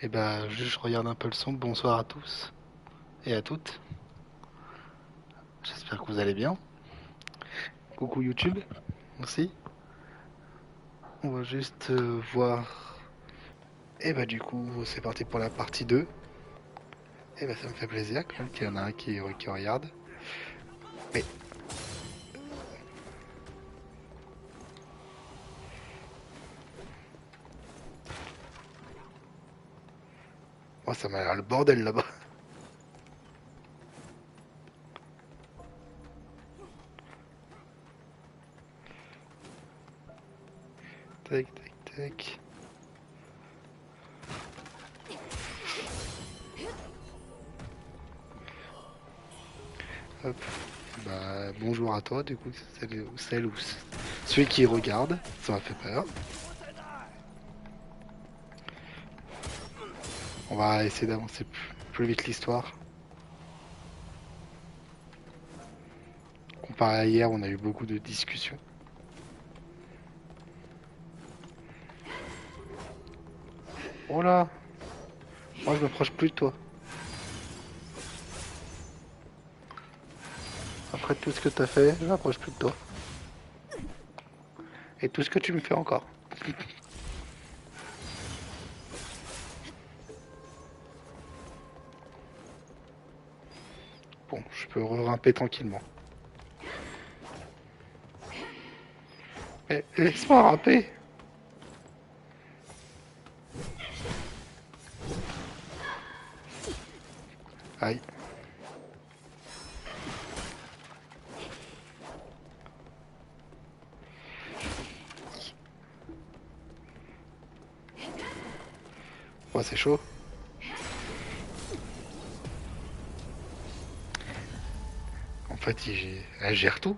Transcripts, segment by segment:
Et bah, juste je regarde un peu le son. Bonsoir à tous et à toutes. J'espère que vous allez bien. Coucou YouTube aussi. On va juste voir. Et bah, du coup, c'est parti pour la partie 2. Et bah, ça me fait plaisir quand même qu'il y en a un qui regarde. Mais, moi, ça m'a l'air le bordel là-bas. Tac, tac, tac. Hop. Bah, bonjour à toi, du coup, celle ou celui qui regarde. Ça m'a fait peur. On va essayer d'avancer plus vite l'histoire. Comparé à hier, on a eu beaucoup de discussions. Oh là! Moi, je m'approche plus de toi. Après tout ce que t'as fait, je m'approche plus de toi. Et tout ce que tu me fais encore. Bon, je peux grimper tranquillement. Mais laisse-moi ramper. Aïe. Oh, c'est chaud. En fait, elle gère tout.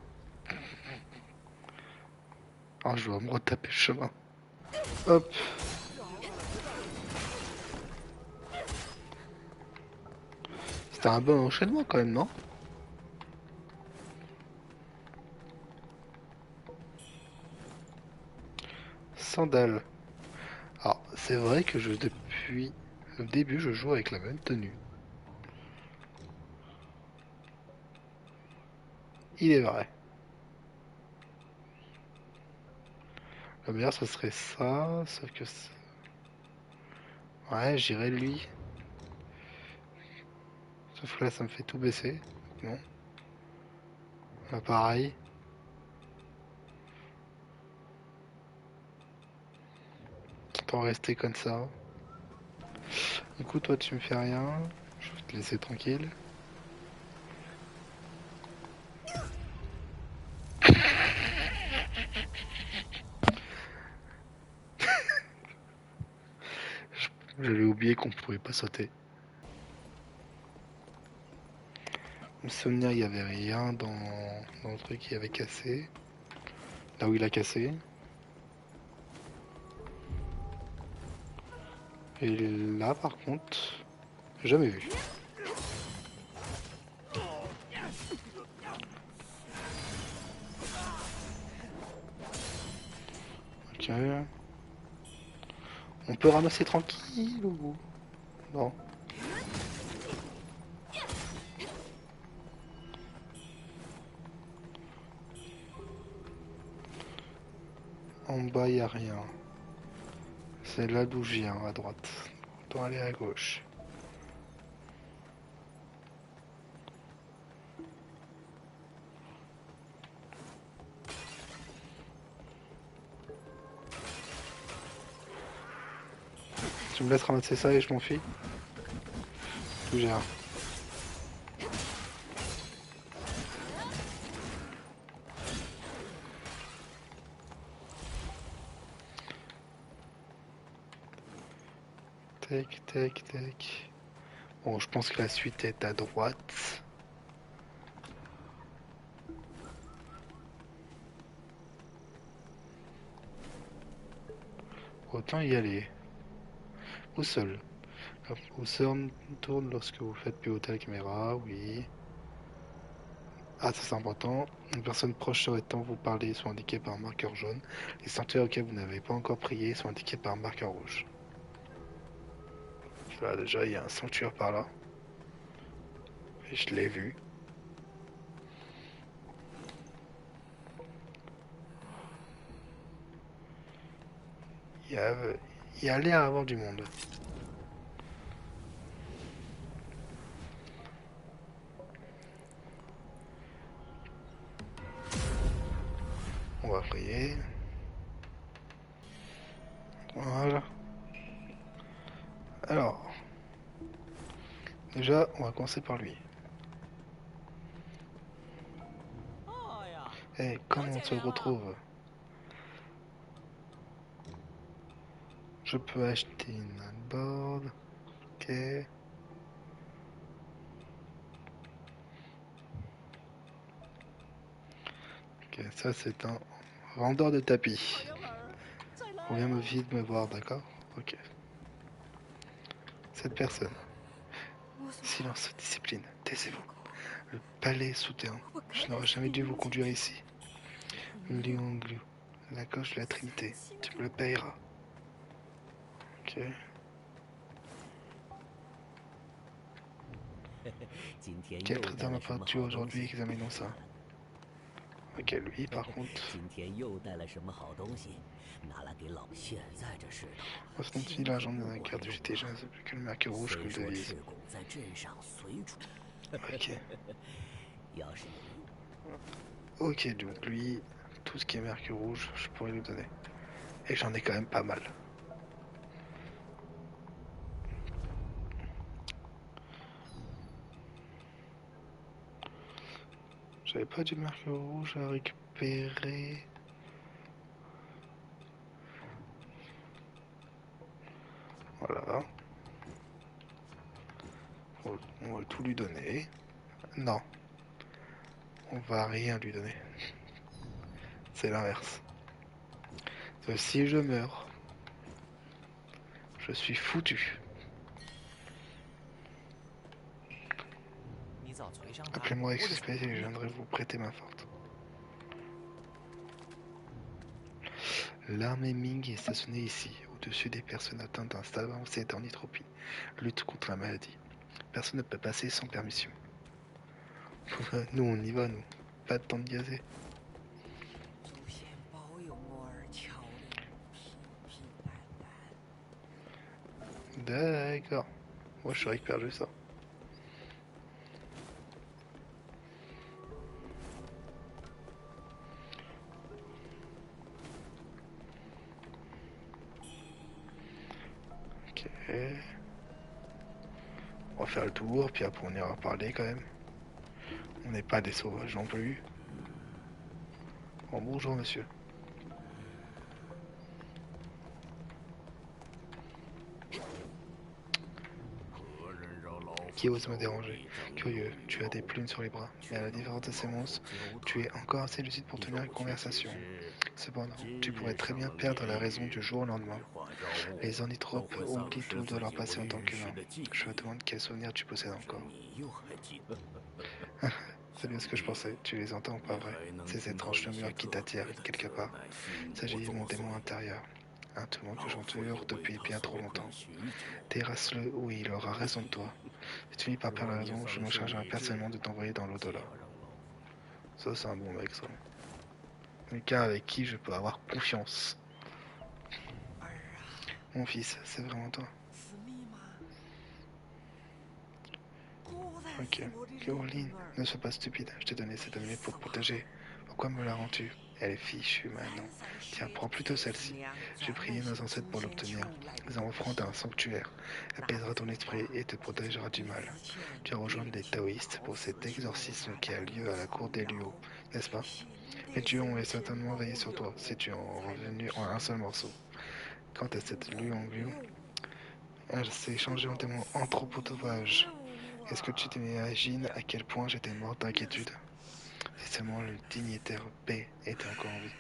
Alors, je dois me retaper le chemin. Hop. C'était un bon enchaînement quand même, non? Sandales. Alors, c'est vrai que depuis le début, je joue avec la même tenue. Il est vrai. Le meilleur, ce serait ça, sauf que... Ouais, j'irais lui. Sauf que là, ça me fait tout baisser. Non. Là, pareil. Autant rester comme ça. Du coup, toi, tu me fais rien. Je vais te laisser tranquille. J'avais oublié qu'on pouvait pas sauter. Me souvenir, il y avait rien dans le truc qui avait cassé. Là où il a cassé. Et là, par contre, jamais vu. Ok. On peut ramasser tranquille ou... Non. En bas, il n'y a rien. C'est là d'où je viens, à droite. Autant aller à gauche. Tu me laisses ramasser ça et je m'enfuis. D'où j'ai un. Tac, tac, tac. Bon, je pense que la suite est à droite. Autant y aller. Au sol. Hop, au sol, tourne lorsque vous faites pivoter la caméra, oui. Ah, ça c'est important. Une personne proche souhaitant vous parler sont indiquées par un marqueur jaune. Les sanctuaires auxquels vous n'avez pas encore prié sont indiqués par un marqueur rouge. Voilà, déjà, il y a un sanctuaire par là. Et je l'ai vu. Il y a, il y a l'air d'avoir du monde. On va prier. Voilà. Alors, déjà, on va commencer par lui. Eh, comment on se retrouve? Je peux acheter une board. Ok. Ok, ça c'est un vendeur de tapis. On vient me vite me voir, d'accord? Ok. Cette personne. Silence, discipline, taisez-vous. Le palais souterrain. Je n'aurais jamais dû vous conduire ici. Lionglu. La cloche de la Trinité. Tu me le payeras. Ok. Quel trésor n'a pas tué aujourd'hui? Examinons ça. Ok, lui par contre. Ressenti l'argent de la carte du GT, je ne sais plus que le mercure rouge comme devise. Ok. Ok, donc lui, tout ce qui est mercure rouge, je pourrais lui donner. Et j'en ai quand même pas mal. J'avais pas du mercure rouge à récupérer. Voilà. On va tout lui donner. Non, on va rien lui donner. C'est l'inverse. Si je meurs, je suis foutu. Appelez-moi avec suspect et je viendrai vous prêter main forte. L'armée Ming est stationnée ici, au-dessus des personnes atteintes d'un stade avancé d'ornithropie. Lutte contre la maladie. Personne ne peut passer sans permission. Nous, on y va, nous. Pas de temps de gazer. D'accord. Moi, je récupère juste ça. Ok. On va faire le tour, puis après on ira parler quand même. On n'est pas des sauvages non plus. Bon, bonjour monsieur. Qui ose me déranger? Curieux, tu as des plumes sur les bras, mais à la différence de ces monstres, tu es encore assez lucide pour tenir une conversation. Cependant, tu pourrais très bien perdre la raison du jour au lendemain. Les ornithropes oublient tout de leur passé en tant qu'humains. Je me demande quels souvenirs tu possèdes encore. C'est bien ce que je pensais, tu les entends, pas vrai? Ces étranges murmures qui t'attirent, quelque part. Il s'agit de mon démon intérieur. Un démon que j'endure depuis bien trop longtemps. Terrasse-le ou il aura raison de toi. Si tu finis par perdre la raison, je me chargerai personnellement de t'envoyer dans l'au-delà. Ça, c'est un bon mec, ça. Quelqu'un avec qui je peux avoir confiance. Mon fils, c'est vraiment toi. Ok. Caroline, ne sois pas stupide. Je t'ai donné cette amulette pour te protéger. Pourquoi me la rends-tu? Elle est fichue maintenant. Tiens, prends plutôt celle-ci. J'ai prié nos ancêtres pour l'obtenir. Nous en offrant un sanctuaire. Apaisera ton esprit et te protégera du mal. Tu vas rejoindre les taoïstes pour cet exorcisme qui a lieu à la cour des Luo, n'est-ce pas? Les dieux ont certainement veillé sur toi si tu es revenu en un seul morceau. Quant à cette Luanglu, elle s'est changée en démon anthropophage. Est-ce que tu t'imagines à quel point j'étais mort d'inquiétude? Si seulement le dignitaire B était encore en vie.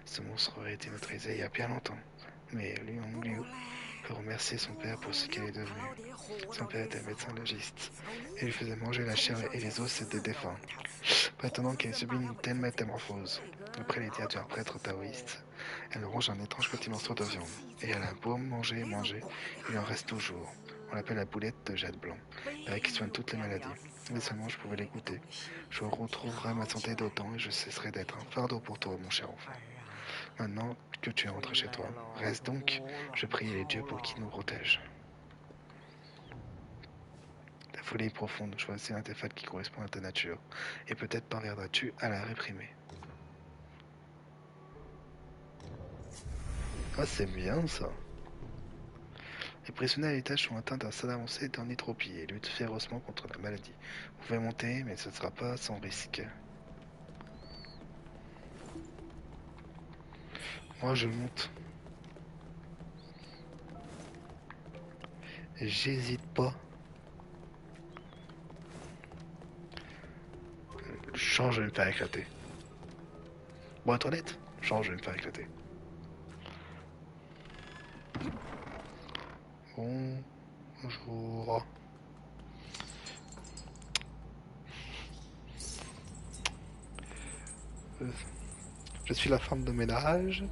Ce monstre aurait été neutralisé il y a bien longtemps. Mais Liu peut remercier son père pour ce qu'il est devenu. Son père était médecin légiste et lui faisait manger la chair et les os des défunts. Prétendant qu'elle subit une telle métamorphose, après les dires d'un prêtre taoïste, elle ronge un étrange petit morceau de viande. Et elle a beau manger et manger, il en reste toujours. On l'appelle la boulette de jade blanc. Il paraît qu'il soigne toutes les maladies. Mais seulement je pouvais l'écouter. Je retrouverai ma santé d'autant et je cesserai d'être un fardeau pour toi, mon cher enfant. Maintenant que tu es rentré chez toi, reste donc. Je prie les dieux pour qu'ils nous protègent. Ta folie est profonde. Choisis un artefact qui correspond à ta nature. Et peut-être parviendras-tu à la réprimer. Ah, c'est bien ça. Les prisonniers à l'étage sont atteints d'un stade avancé d'ornithropie et luttent férocement contre la maladie. Vous pouvez monter, mais ce ne sera pas sans risque. Moi, je monte. J'hésite pas. Change, je vais me faire éclater. Bon, être honnête, change, je vais me faire éclater. Bonjour. Je suis la femme de ménage.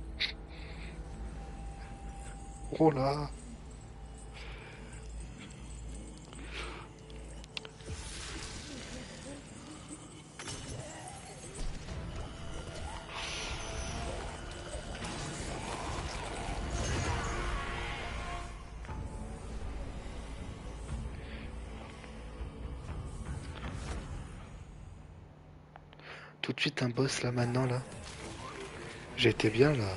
Oh là. Tout de suite un boss là maintenant là. J'étais bien là.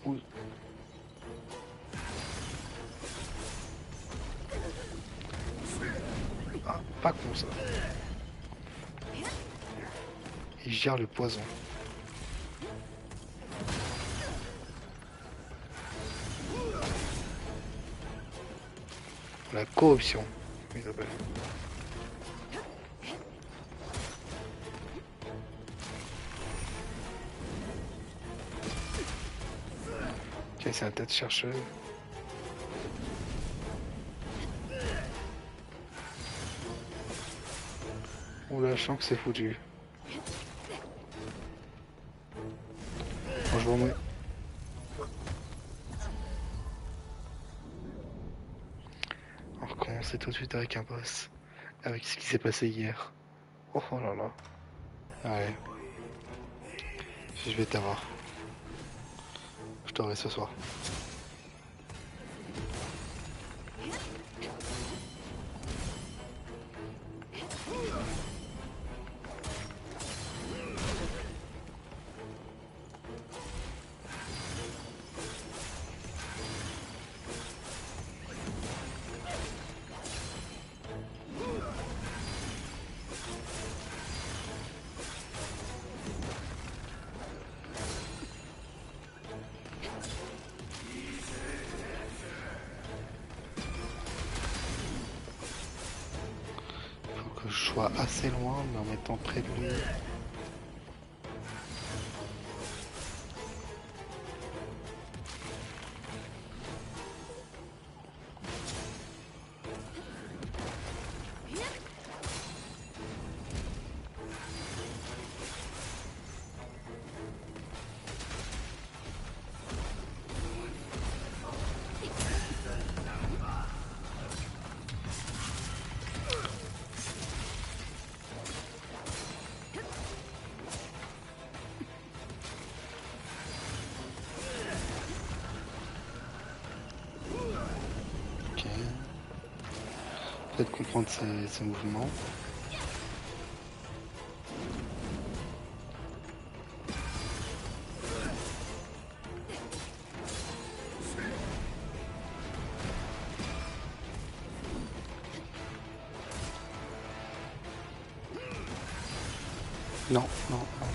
Ouh. Ah, pas con ça. Il gère le poison. La corruption, il s'appelle. Ok, c'est la tête chercheuse. Oula, je sens que c'est foutu. Bon, je vous remets. On recommence tout de suite avec un boss. Avec ce qui s'est passé hier. Oh, oh là là. Allez. Je vais t'avoir. Je t'aurai ce soir. Faut que je sois assez loin, mais en étant près de lui. Ok. Peut-être comprendre ses mouvements. Non, non, non, non.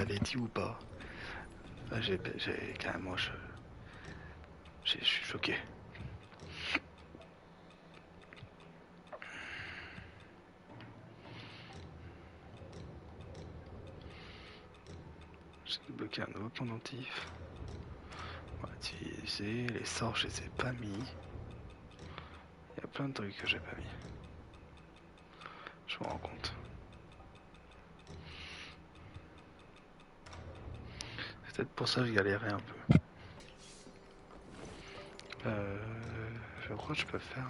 l'avais dit ou pas? J'ai carrément, je suis choqué. J'ai débloqué un nouveau pendentif. On va utiliser les sorts, je les ai pas mis. Il y a plein de trucs que j'ai pas mis. Je me rends compte. C'est peut-être pour ça que je galérais un peu. Je crois que je peux faire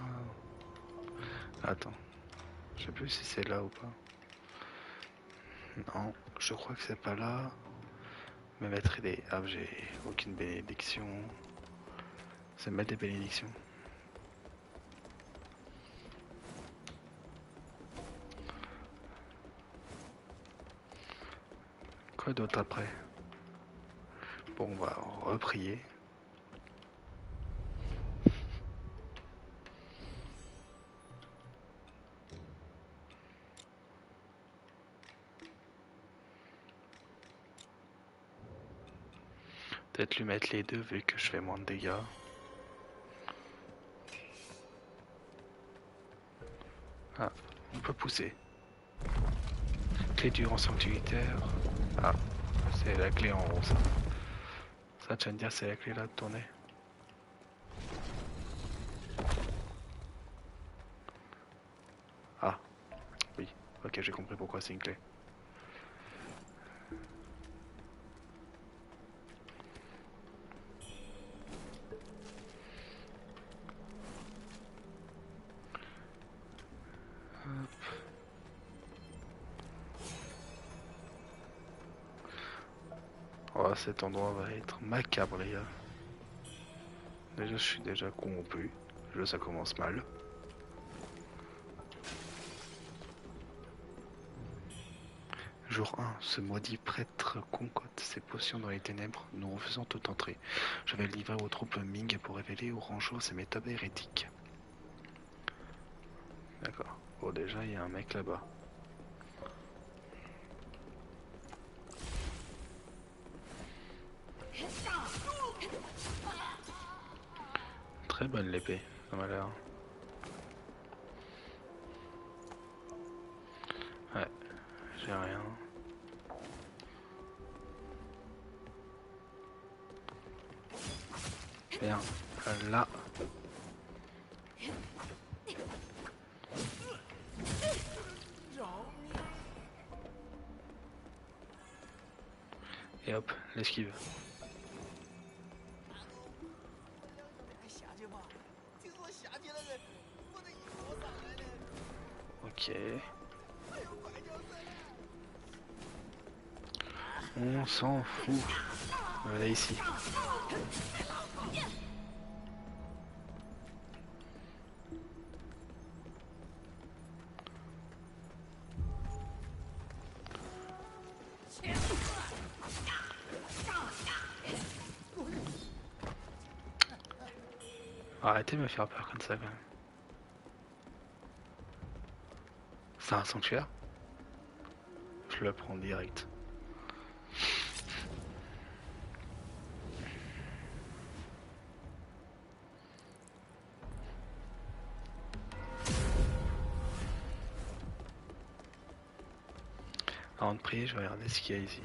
Attends. Je sais plus si c'est là ou pas. Non, je crois que c'est pas là. Me mettre des... Ah, j'ai aucune bénédiction. C'est mettre des bénédictions. Quoi d'autre après? Bon, on va reprier. Peut-être lui mettre les deux vu que je fais moins de dégâts. Ah, on peut pousser. Clé du rang sanctuaire. Ah, c'est la clé en haut ça. Ça, tu vas me dire c'est la clé là de tourner. Ah, oui. Ok, j'ai compris pourquoi c'est une clé. Oh, cet endroit va être macabre, les gars. Déjà, je suis déjà corrompu. Ça commence mal. Jour 1. Ce maudit prêtre concote ses potions dans les ténèbres, nous refusant toute entrée. Je vais le livrer aux troupes Ming pour révéler aux rangeaux ses méthodes hérétiques. D'accord. Bon, déjà, il y a un mec là-bas. Très bonne l'épée, ça m'a l'air. Ouais, j'ai rien. Bien, là. Et hop, l'esquive. Ok. On s'en fout. Voilà ici. Arrêtez de me faire peur comme ça quand même. C'est un sanctuaire? Je le prends direct. Avant de prier, je vais regarder ce qu'il y a ici.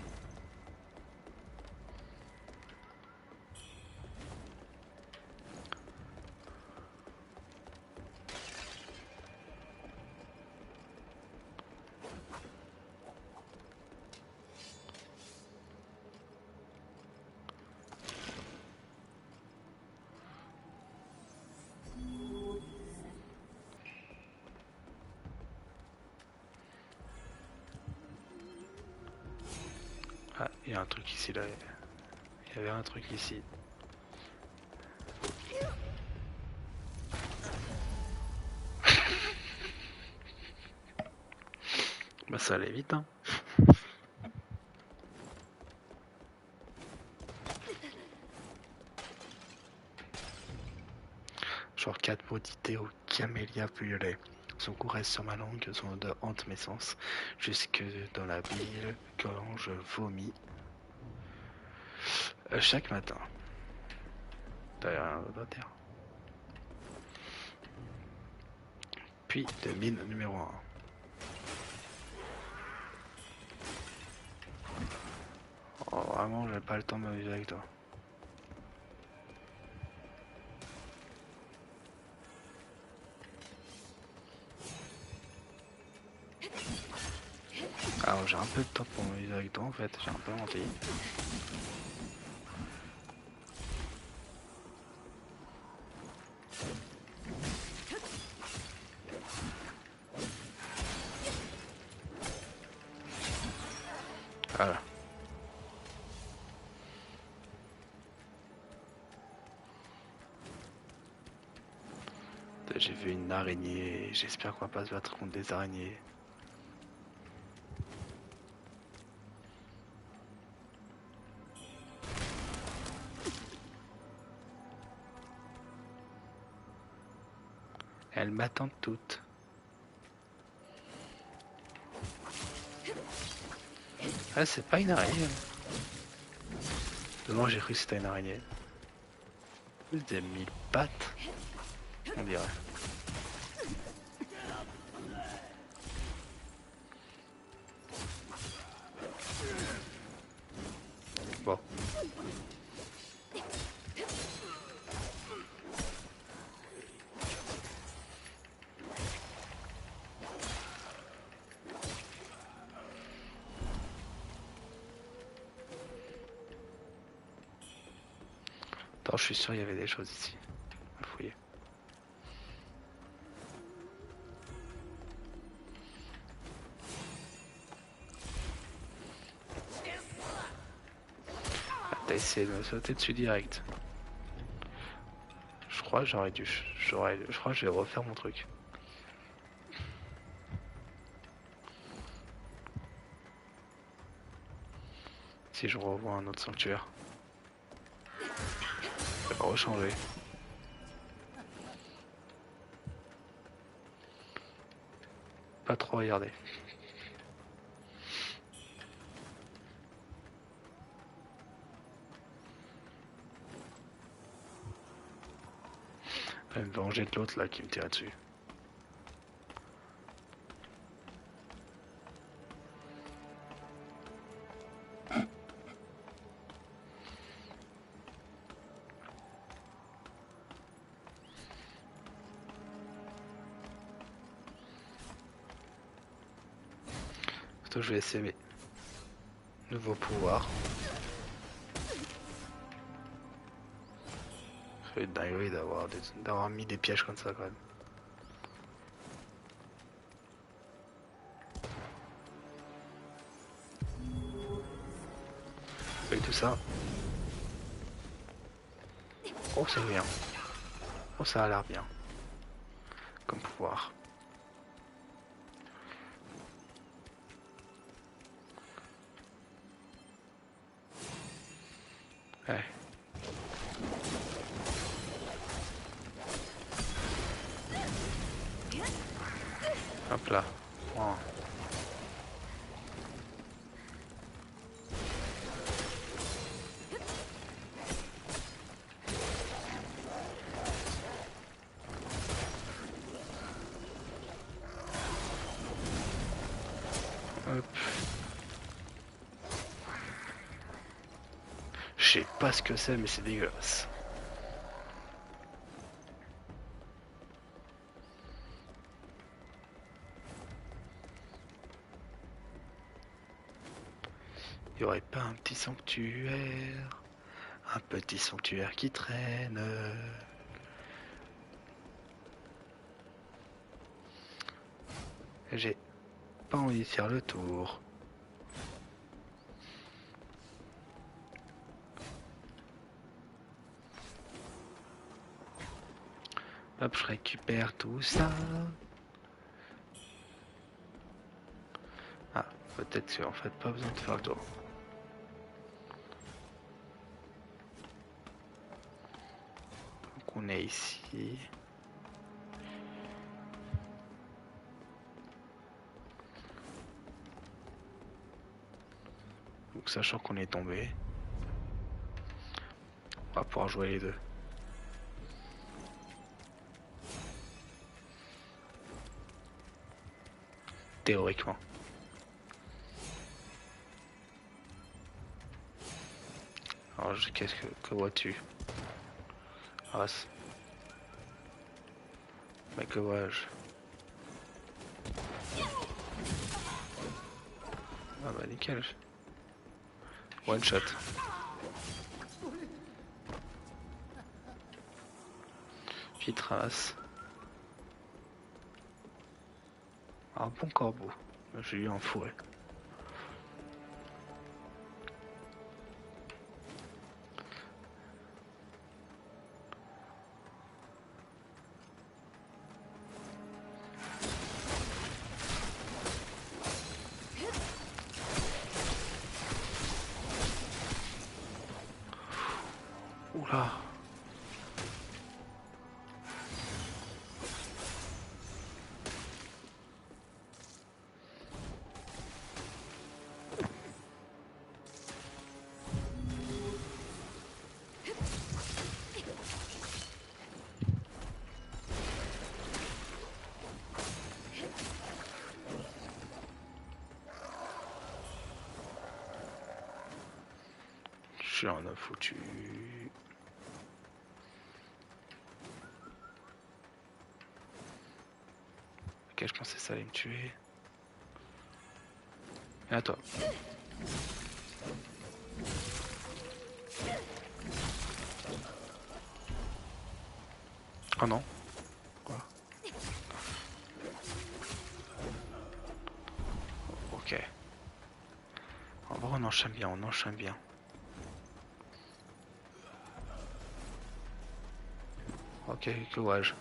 Ah, il y a un truc ici là. Il y avait un truc ici. Bah ça allait vite hein. Genre 4 maudités au camélia violet. Son goût reste sur ma langue, son odeur hante mes sens, jusque dans la bile quand je vomis. chaque matin. T'as rien d'autre à dire. Puis de mine numéro 1. Oh, vraiment, j'ai pas le temps de m'amuser avec toi. Alors j'ai un peu de temps pour m'amuser avec toi en fait, j'ai un peu menti. Voilà. J'ai vu une araignée, j'espère qu'on va pas se battre contre des araignées. Elles m'attendent toutes. Ah, c'est pas une araignée. Non, j'ai cru que c'était une araignée. Des 1000 pattes, on dirait. Bon. Attends, je suis sûr il y avait des choses ici. À fouiller. Ah, t'as essayé de me sauter dessus direct. Je crois que j'aurais dû. Je crois que je vais refaire mon truc. Si je revois un autre sanctuaire. Ça va rechanger. Pas trop regarder. Je vais me venger de l'autre là qui me tire dessus. Surtout je vais essayer mes nouveaux pouvoirs. C'est une dinguerie d'avoir mis des pièges comme ça quand même. Et tout ça. Oh c'est bien. Oh ça a l'air bien. Comme pouvoir. Ouais. Hop là. Oh. Hop. Je sais pas ce que c'est mais c'est dégueulasse. Y aurait pas un petit sanctuaire? Un petit sanctuaire qui traîne. J'ai pas envie de faire le tour. Hop, je récupère tout ça. Ah, peut-être qu'en fait pas besoin de faire le tour. Donc on est ici. Donc sachant qu'on est tombé. On va pouvoir jouer les deux. Théoriquement. Alors qu'est-ce que vois-tu? Race. Mais que vois-je? Ah bah nickel. One shot. Petite race. Un bon corbeau. J'ai eu un fouet. Oula. J'en ai foutu. Ok, je pensais que ça allait me tuer. Et à toi. Oh non. Voilà. Ok. En vrai, on enchaîne bien, on enchaîne bien. Ok, que vois-je?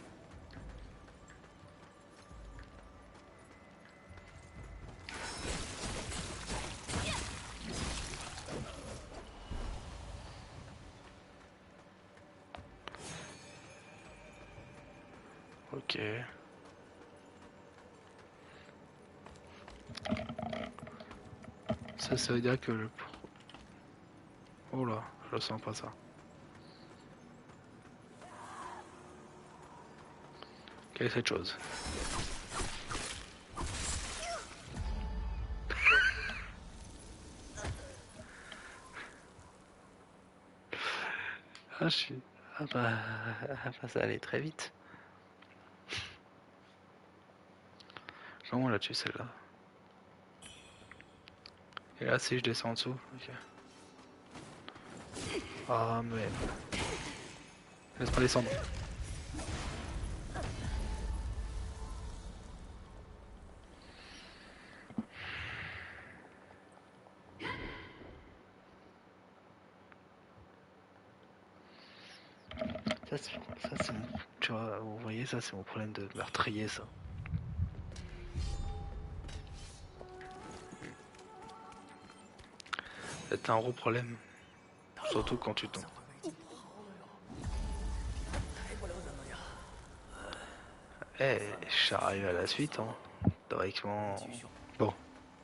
Ok. Ça veut dire que le... Oh là, je le sens pas ça. Quelle est cette chose? Ah, je suis... Ah bah, ça allait très vite. Comment on l'a tué celle-là? Et là, si je descends en dessous, ok. Ah, mais... Laisse-moi descendre. Ça, c'est mon... Tu vois, vous voyez, ça, c'est mon problème de meurtrier, ça. C'est un gros problème. Surtout quand tu tombes. Eh, j'arrive à la suite, hein. Théoriquement... Bon,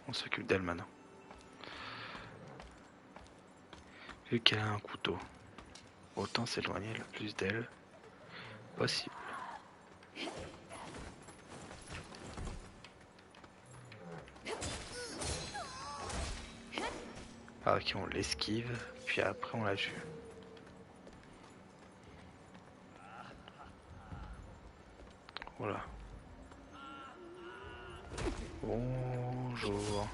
on s'occupe d'elle maintenant. Vu qu'elle a un couteau, autant s'éloigner le plus d'elle possible. Ah, ok, on l'esquive, puis après on la tue. Voilà. Bonjour.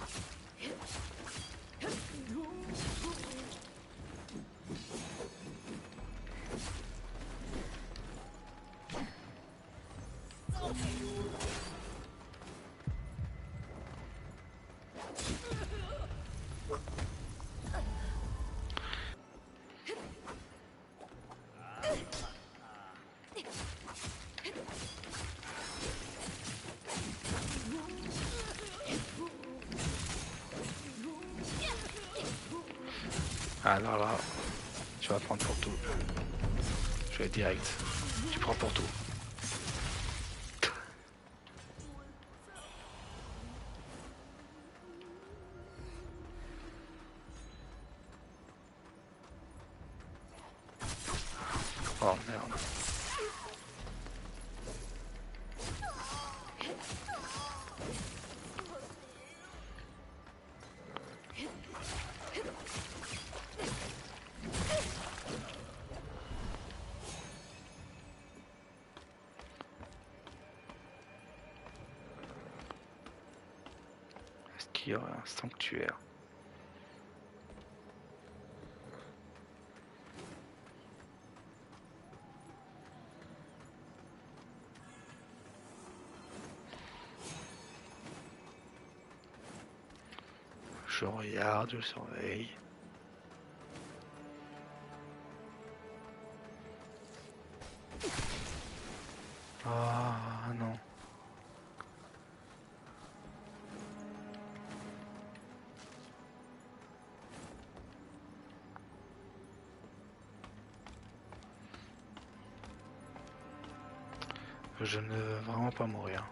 Alors là, tu vas prendre pour tout. Je vais direct. Tu prends pour tout. Oh merde. Est-ce qu'il y aurait un sanctuaire? Je regarde, je surveille. Ah non. Je ne veux vraiment pas mourir.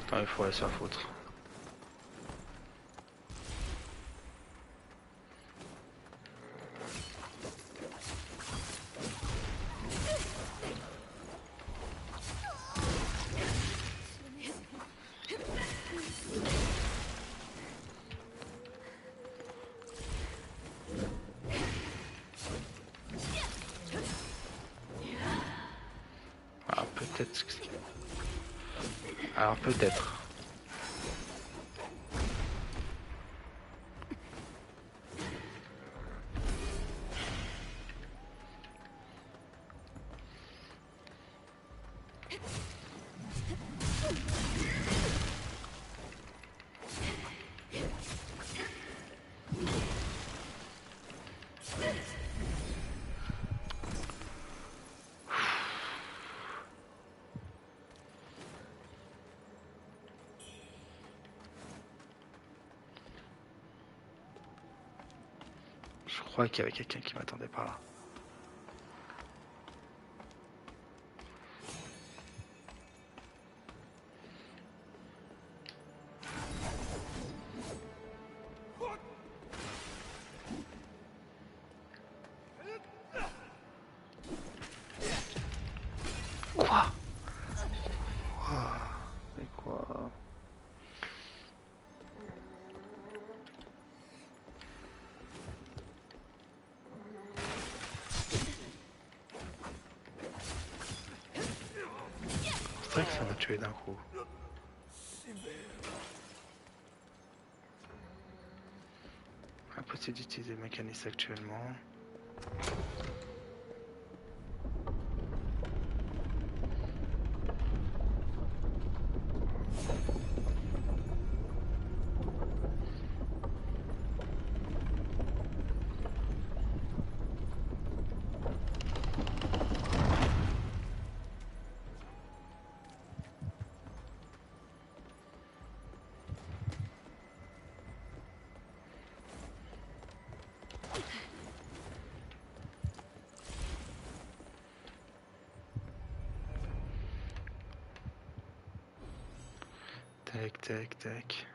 Attends, il faut aller se faire foutre. Ah, peut-être. Alors peut-être. Je crois qu'il y avait quelqu'un qui m'attendait par là. Quoi? Mais quoi? C'est vrai que ça m'a tué d'un coup. Impossible d'utiliser le mécanisme actuellement. Tac, tac, tac.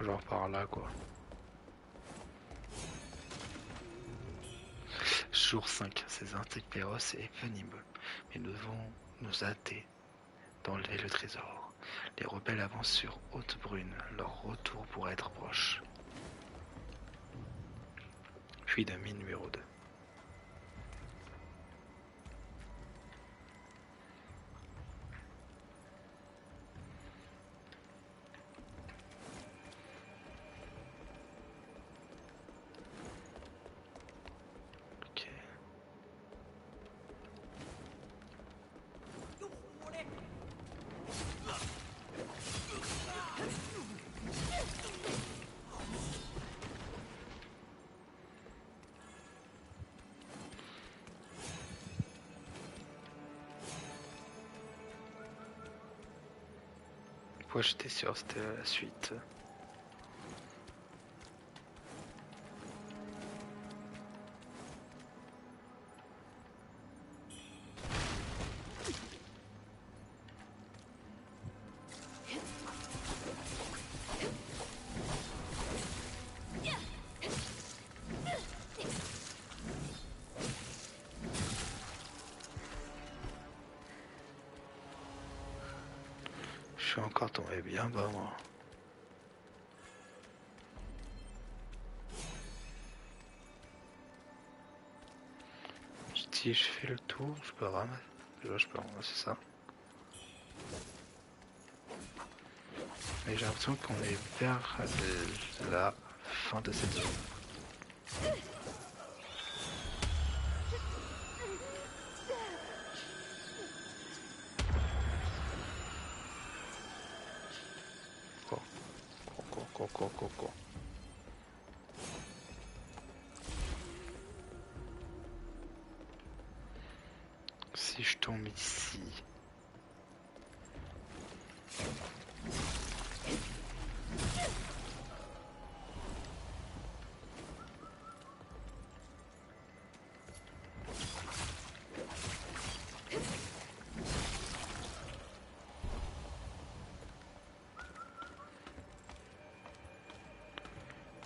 Genre par là, quoi. Jour 5, ces insectes féroces et venimeux. Mais nous devons nous hâter d'enlever le trésor. Les rebelles avancent sur Haute-Brune. Leur retour pourrait être proche. Fuite de mine numéro 2. fois j'étais sûr c'était la suite. Je suis encore tombé bien bas moi. Si je fais le tour, je peux ramasser. Je peux ramasser ça. Mais j'ai l'impression qu'on est vers la fin de cette zone. Go. Si je tombe ici.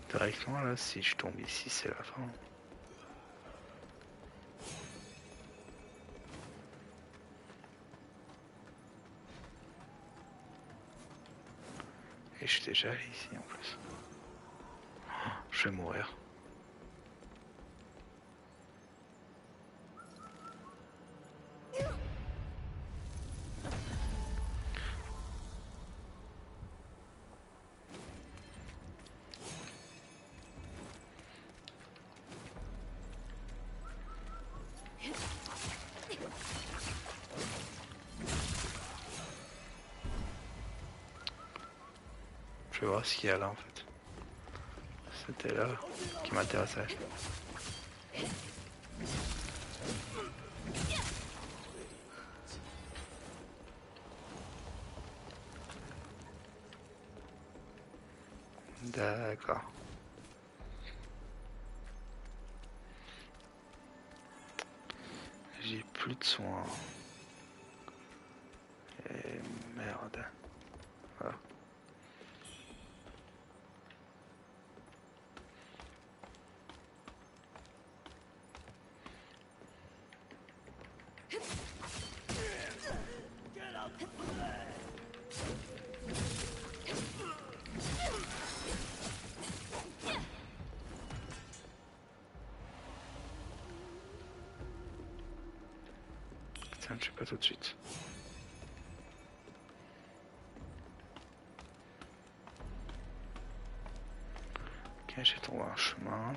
Directement là, si je tombe ici, c'est la fin. Et je suis déjà allé ici en plus. Je vais mourir. Je vais voir ce qu'il y a là en fait. C'était là qui m'intéressait. D'accord. J'ai plus de soins. Et merde. Voilà. Tiens, je sais pas tout de suite. Ok, j'ai trouvé un chemin.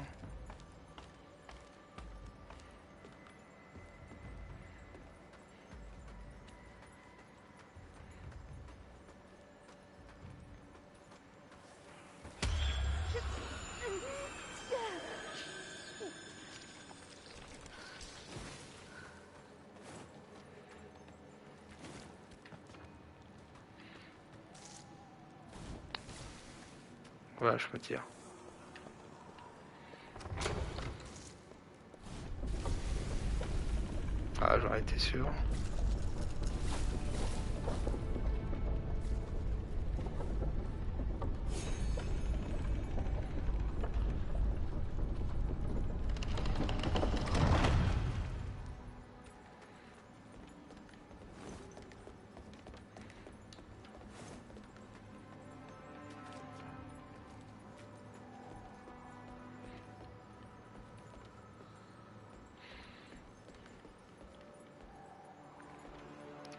Voilà, je peux dire. Ah, j'aurais été sûr.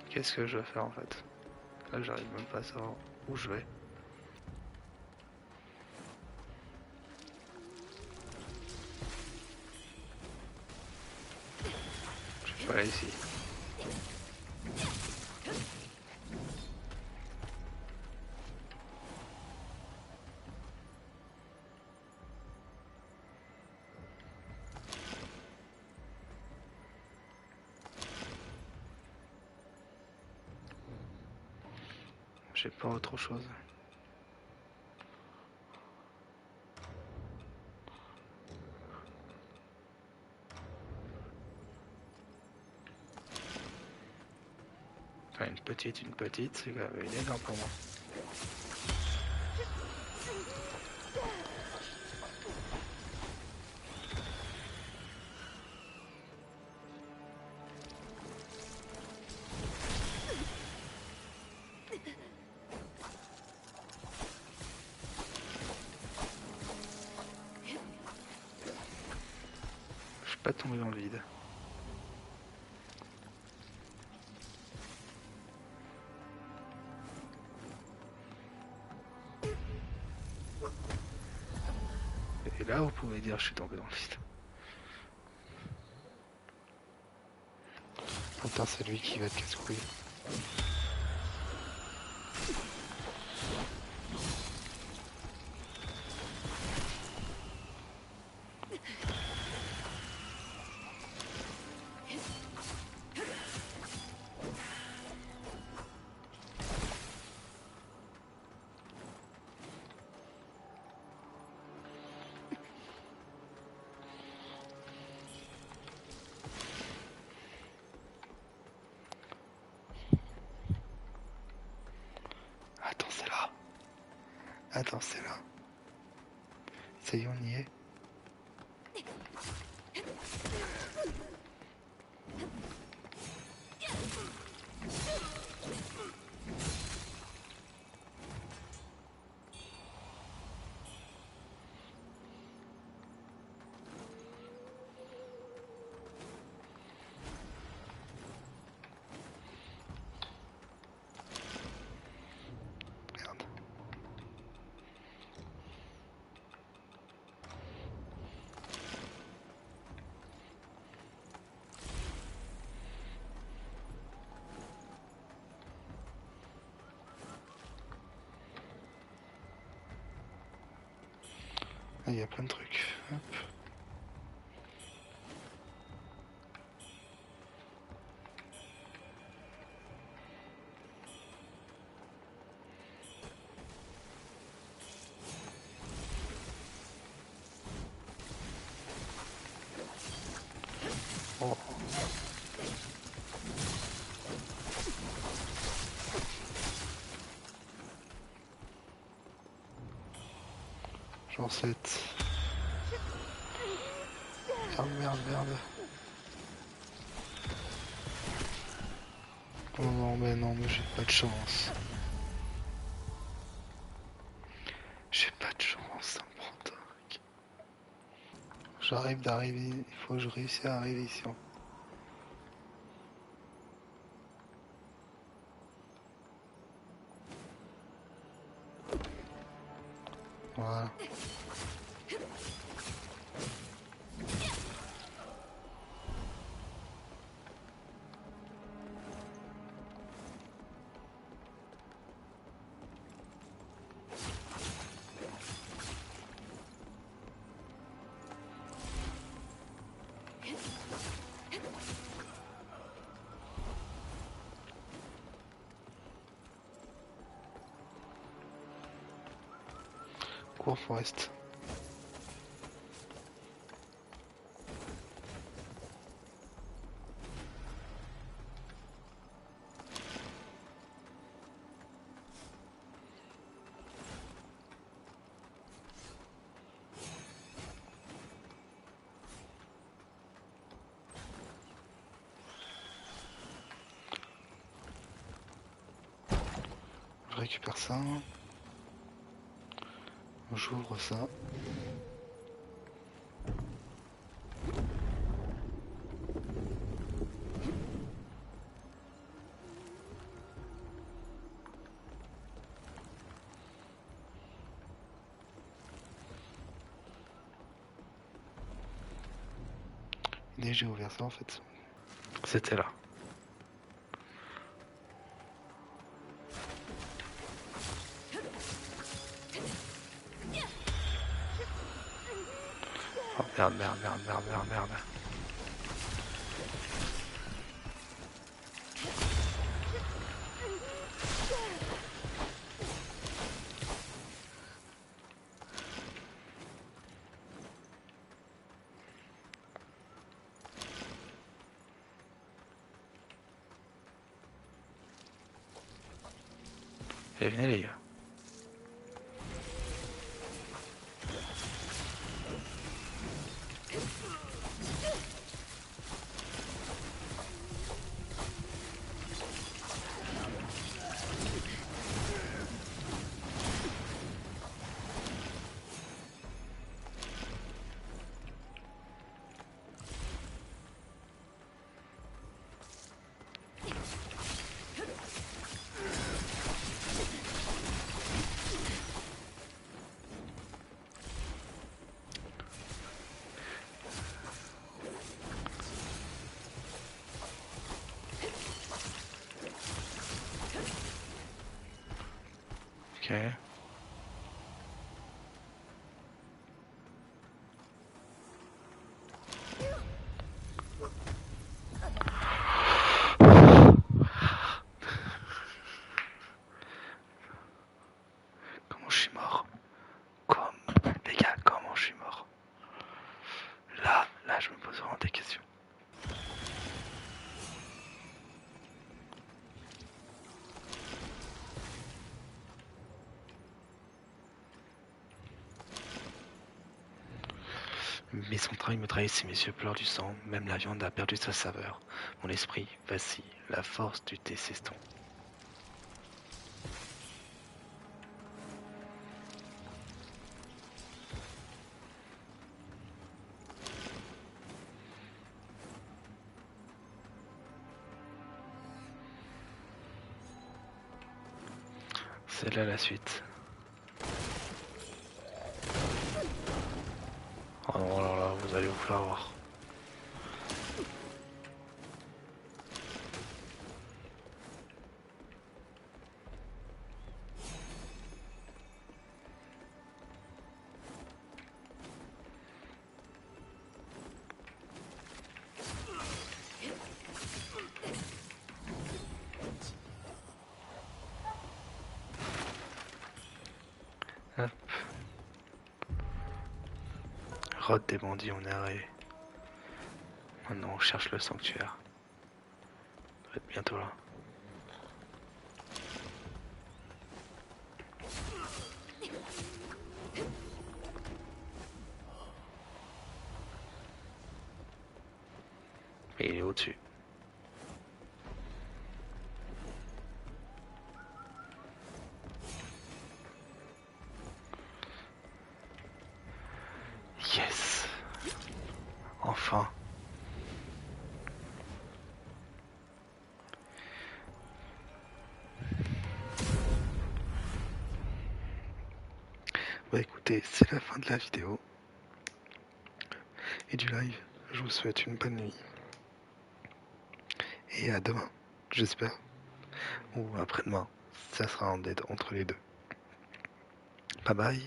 Qu'est-ce que je vais faire en fait? Là, j'arrive même pas à savoir où je vais. Je vais pas aller ici. J'ai pas autre chose. Enfin, une petite, c'est élégant pour moi. Je suis pas tombé dans le vide. Et là, vous pouvez dire que je suis tombé dans le vide. Putain, c'est lui qui va te casse-couille. Attends, c'est là. Attends, c'est là. Ça y est, on y est. Merde. Ah, il y a plein de trucs. Hop. Oh. Genre 7. Merde, merde, merde. Oh non, mais j'ai pas de chance. J'ai pas de chance, ça me prend dingue. J'arrive d'arriver, il faut que je réussisse à arriver ici. Voilà. Cours Forest. Je récupère ça. J'ouvre ça. Et j'ai ouvert ça en fait. C'était là. Oh merde, merde, merde, merde, merde, merde. Allez, venez les gars. Ok. Comment je suis mort? Les gars, comment je suis mort? Là, je me pose vraiment des questions. Mes entrailles me trahissent et mes yeux pleurent du sang. Même la viande a perdu sa saveur. Mon esprit vacille. La force du thé s'estompe. C'est là la suite. Oh non, alors là, vous allez vous faire voir. Hop. Rod des bandits, on est arrivé. Maintenant, on cherche le sanctuaire. On va être bientôt là. Et il est au-dessus. Yes! Enfin! Bah écoutez, c'est la fin de la vidéo et du live. Je vous souhaite une bonne nuit. Et à demain, j'espère. Ou après-demain. Ça sera entre les deux. Bye bye.